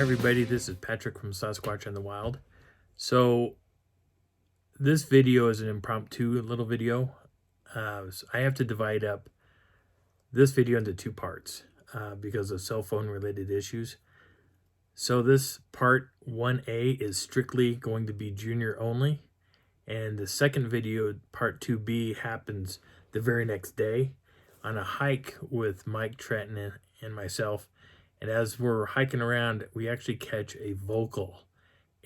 everybody, this is Patrick from Sasquatch in the Wild. So this video is an impromptu little video. So I have to divide up this video into two parts because of cell phone related issues. So this part 1A is strictly going to be junior only, and the second video, part 2B, happens the very next day on a hike with Mike, Trenton, and myself. And as we're hiking around, we actually catch a vocal.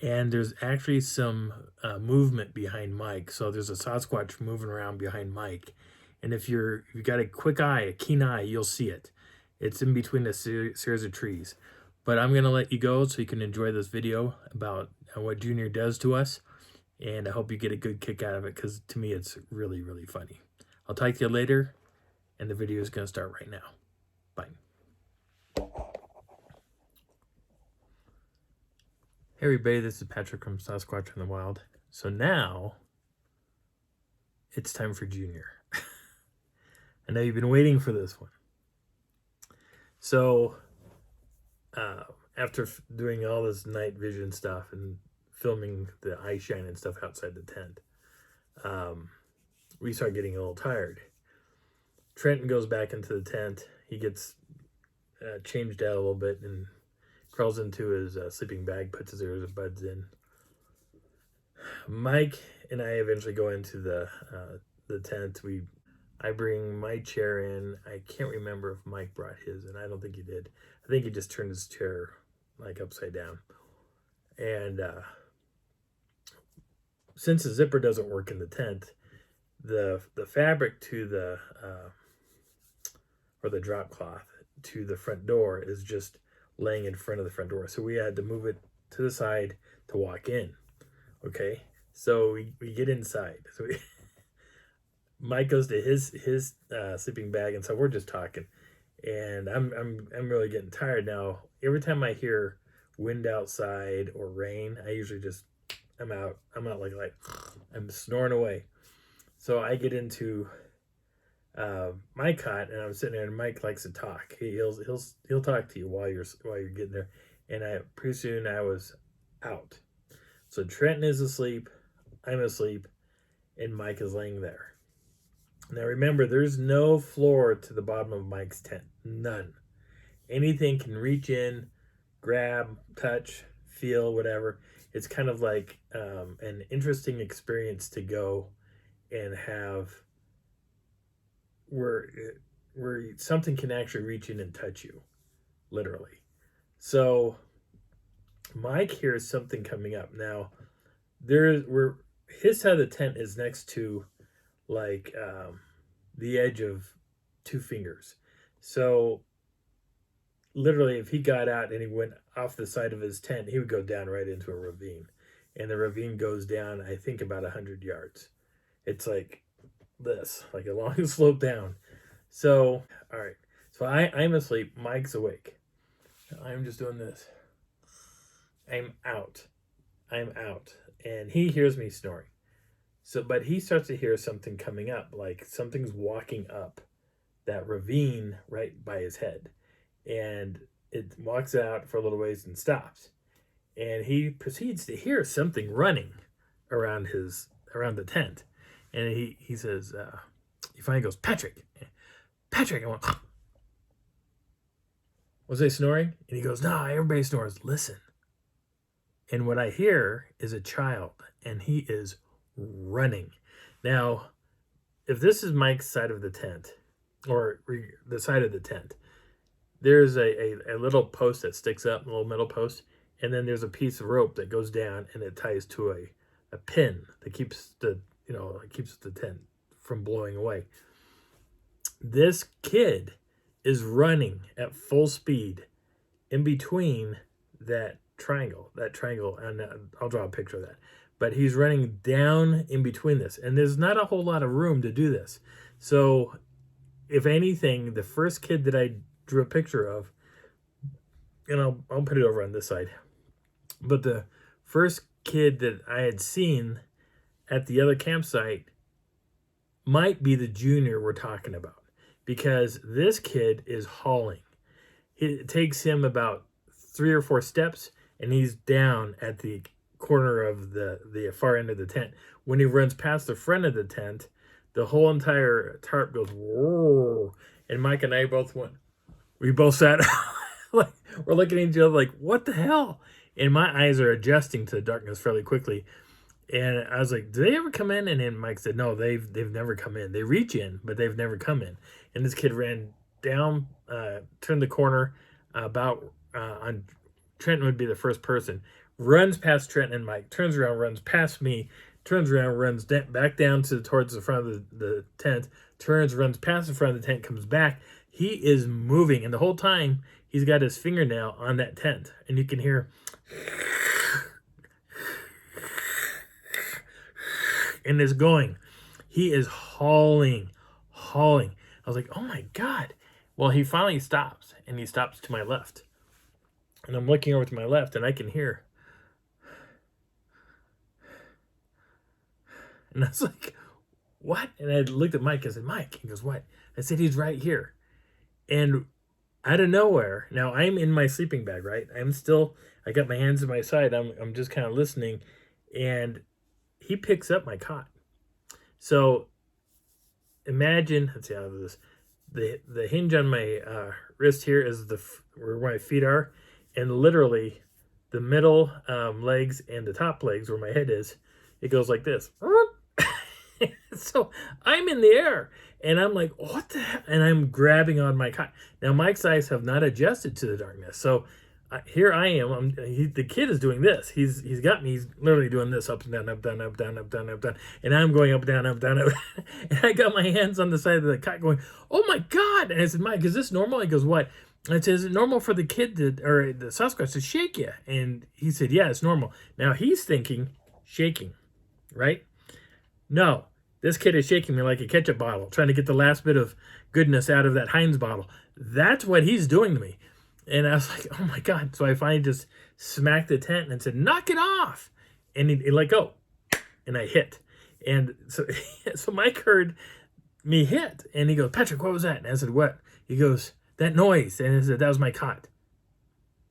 And there's actually some movement behind Mike. So there's a Sasquatch moving around behind Mike. And if you've got a quick eye, a keen eye, you'll see it. It's in between a series of trees. But I'm going to let you go so you can enjoy this video about what Junior does to us. And I hope you get a good kick out of it because to me it's really, really funny. I'll talk to you later. And the video is going to start right now. Bye. Hey everybody, this is Patrick from Sasquatch in the Wild. So now, it's time for Junior. I know you've been waiting for this one. So, after doing all this night vision stuff and filming the eye shine and stuff outside the tent, we start getting a little tired. Trenton goes back into the tent. He gets changed out a little bit and crawls into his sleeping bag, puts his earbuds in. Mike and I eventually go into the tent. I bring my chair in. I can't remember if Mike brought his, and I don't think he did. I think he just turned his chair like upside down. And since the zipper doesn't work in the tent, the fabric to the or the drop cloth to the front door is just laying in front of the front door. So we had to move it to the side to walk in. Okay. So we get inside. So Mike goes to his sleeping bag. And so we're just talking, and I'm really getting tired now. Every time I hear wind outside or rain, I usually I'm out like I'm snoring away. So I get into my cot, and I'm sitting there, and Mike likes to talk. He'll talk to you while you're getting there. And pretty soon I was out. So Trenton is asleep, I'm asleep, and Mike is laying there. Now remember, there's no floor to the bottom of Mike's tent. None. Anything can reach in, grab, touch, feel, whatever. It's kind of like an interesting experience to go and have where something can actually reach in and touch you, literally. So Mike hears something coming up. Now his side of the tent is next to like the edge of two fingers. So literally, if he got out and he went off the side of his tent, he would go down right into a ravine. And the ravine goes down, I think, about 100 yards. It's like this, like a long slope down. So, all right. So I'm asleep. Mike's awake. I'm just doing this. I'm out. And he hears me snoring. So, but he starts to hear something coming up, like something's walking up that ravine right by his head. And it walks out for a little ways and stops. And he proceeds to hear something running around the tent. And he says, he finally goes, Patrick. I went, was I snoring? And he goes, no, everybody snores. Listen. And what I hear is a child, and he is running. Now, if this is Mike's side of the tent, or the side of the tent, there's a little post that sticks up, a little metal post, and then there's a piece of rope that goes down and it ties to a pin that keeps the tent from blowing away. This kid is running at full speed in between that triangle, and I'll draw a picture of that. But he's running down in between this, and there's not a whole lot of room to do this. So, if anything, the first kid that I drew a picture of, and I'll put it over on this side, but the first kid that I had seen at the other campsite might be the junior we're talking about, because this kid is hauling. It takes him about 3 or 4 steps, and he's down at the corner of the far end of the tent. When he runs past the front of the tent, the whole entire tarp goes whoa, and Mike and I both went. We both sat like we're looking at each other like, what the hell? And my eyes are adjusting to the darkness fairly quickly. And I was like, do they ever come in? And then Mike said, no, they've never come in. They reach in, but they've never come in. And this kid ran down, turned the corner about on Trenton would be the first person, runs past Trenton and Mike, turns around, runs past me, turns around, runs back down towards the front of the tent, runs past the front of the tent, comes back. He is moving, and the whole time he's got his fingernail on that tent, and you can hear, and it's going. He is hauling. I was like, oh my God. Well, he finally stops, and he stops to my left. And I'm looking over to my left, and I can hear. And I was like, what? And I looked at Mike. I said, Mike. He goes, what? I said, he's right here. And out of nowhere, now I'm in my sleeping bag, right? I got my hands at my side. I'm just kind of listening. And he picks up my cot. So imagine, let's see how to do this. The hinge on my wrist here is where my feet are. And literally the middle legs and the top legs where my head is, it goes like this. So I'm in the air and I'm like, what the hell? And I'm grabbing on my cot. Now Mike's eyes have not adjusted to the darkness. So here I am. The kid is doing this. He's got me. He's literally doing this up and down, up, down, up, down, up, down, up, down. And I'm going up, down, up, down, up. And I got my hands on the side of the cot going, oh my God. And I said, Mike, is this normal? He goes, what? I said, is it normal for the kid or the Sasquatch to shake you? And he said, yeah, it's normal. Now he's thinking shaking, right? No, this kid is shaking me like a ketchup bottle, trying to get the last bit of goodness out of that Heinz bottle. That's what he's doing to me. And I was like, oh my God. So I finally just smacked the tent and said, knock it off. And he let go. And I hit. And so Mike heard me hit. And he goes, Patrick, what was that? And I said, what? He goes, that noise. And I said, that was my cot.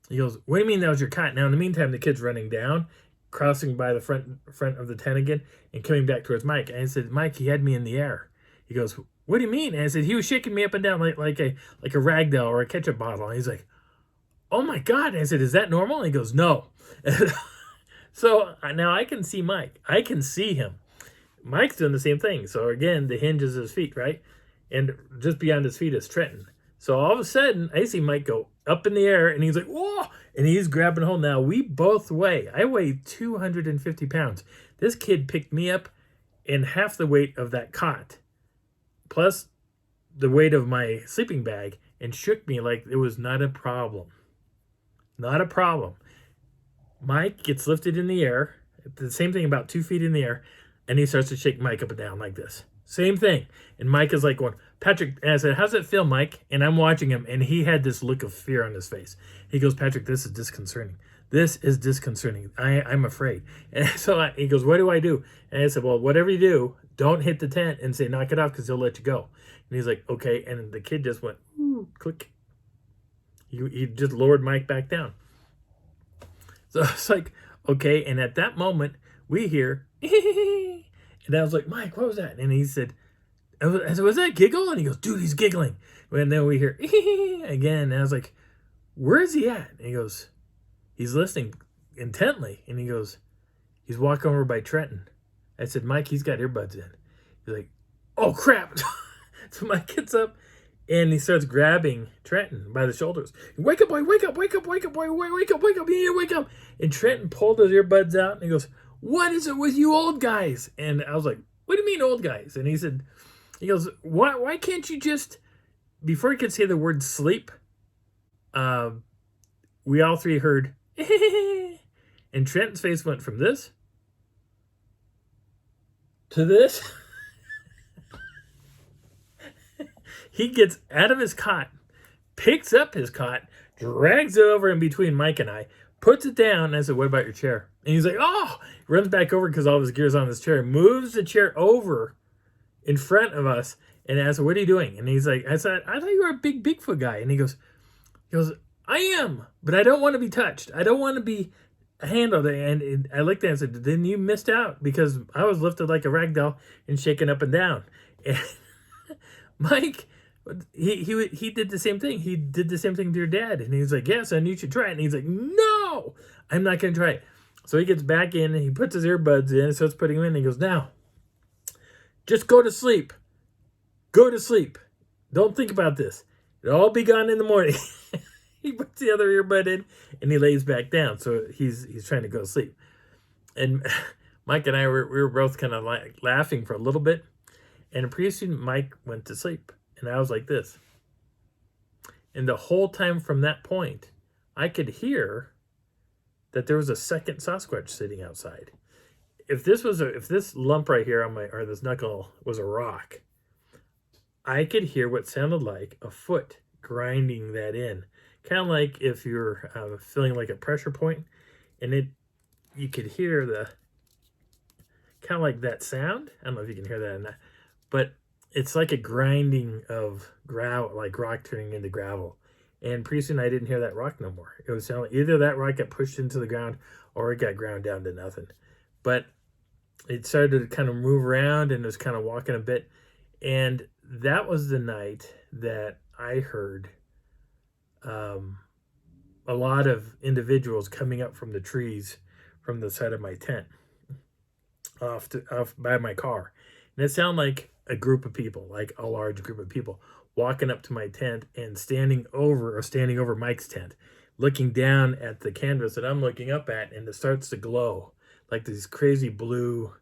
He goes, what do you mean that was your cot? Now, in the meantime, the kid's running down, crossing by the front of the tent again, and coming back towards Mike. And I said, Mike, he had me in the air. He goes, what do you mean? And I said, he was shaking me up and down like a rag doll or a ketchup bottle. And he's like, oh my God. And I said, is that normal? And he goes, no. So now I can see Mike. I can see him. Mike's doing the same thing. So again, the hinge is his feet, right? And just beyond his feet is Trenton. So all of a sudden, I see Mike go up in the air, and he's like, whoa, and he's grabbing hold. Now, we both I weigh 250 pounds. This kid picked me up in half the weight of that cot, plus the weight of my sleeping bag, and shook me like it was not a problem. Not a problem. Mike gets lifted in the air, the same thing, about 2 feet in the air, and he starts to shake Mike up and down like this. Same thing. And Mike is like going, Patrick, and I said, how's it feel, Mike? And I'm watching him, and he had this look of fear on his face. He goes, Patrick, this is disconcerting. This is disconcerting. I'm afraid. And so he goes, what do I do? And I said, well, whatever you do, don't hit the tent and say, knock it off, because he'll let you go. And he's like, okay. And the kid just went, ooh, click. He just lowered Mike back down. So it's like, okay. And at that moment, we hear, and I was like, Mike, what was that? And he said, I said, was that a giggle? And he goes, dude, he's giggling. And then we hear again. And I was like, where is he at? And he goes, he's listening intently. And he goes, he's walking over by Trenton. I said, Mike, he's got earbuds in. He's like, oh, crap. So Mike gets up and he starts grabbing Trenton by the shoulders. Wake up, boy, wake up, wake up, wake up, boy, wake up, wake up, you need to wake up. And Trenton pulled his earbuds out and he goes, what is it with you old guys? And I was like, what do you mean old guys? And he goes, why can't you just, before he could say the word sleep, we all three heard, and Trenton's face went from this to this. He gets out of his cot, picks up his cot, drags it over in between Mike and I, puts it down, and I said, what about your chair? And he's like, oh, runs back over because all of his gear's on his chair, moves the chair over in front of us, and I said, what are you doing? And he's like, I thought you were a big Bigfoot guy. And he goes, I am, but I don't want to be touched. I don't want to be handled. And I looked at it and said, then you missed out because I was lifted like a rag doll and shaken up and down. And Mike, he did the same thing. He did the same thing to your dad. And he's like, yes, and you should try it. And he's like, no, I'm not going to try it. So he gets back in and he puts his earbuds in and starts putting them in. And he goes, now, just go to sleep. Go to sleep. Don't think about this. It'll all be gone in the morning. He puts the other earbud in and he lays back down. So he's trying to go to sleep. And Mike and I we were both kind of like laughing for a little bit. And pretty soon Mike went to sleep. And I was like this. And the whole time from that point, I could hear that there was a second Sasquatch sitting outside. If this lump right here on this knuckle was a rock, I could hear what sounded like a foot grinding that in. Kind of like if you're feeling like a pressure point, and you could hear the kind of like that sound. I don't know if you can hear that or not, but it's like a grinding of gravel, like rock turning into gravel. And pretty soon I didn't hear that rock no more. It was sounding either that rock got pushed into the ground or it got ground down to nothing. But it started to kind of move around and was kind of walking a bit. And that was the night that I heard a lot of individuals coming up from the trees from the side of my tent off by my car. And it sounded like a group of people, like a large group of people, walking up to my tent and standing over Mike's tent, looking down at the canvas that I'm looking up at, and it starts to glow like these crazy blue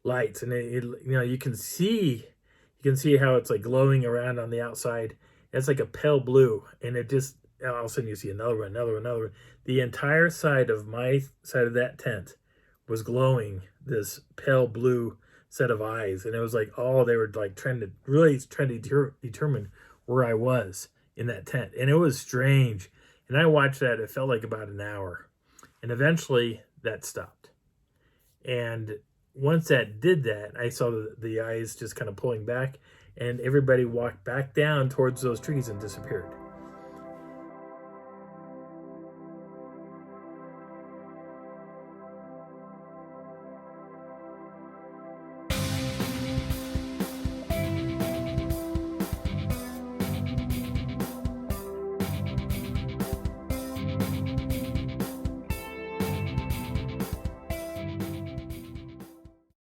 lights. And you can see how it's like glowing around on the outside. It's like a pale blue, and it just all of a sudden you see another one. The entire side of my side of that tent was glowing this pale blue set of eyes, and it was like they were like trying to determine where I was in that tent. And it was strange. And I watched that. It felt like about an hour, and eventually that stopped. And once that did that, I saw the eyes just kind of pulling back, and everybody walked back down towards those trees and disappeared.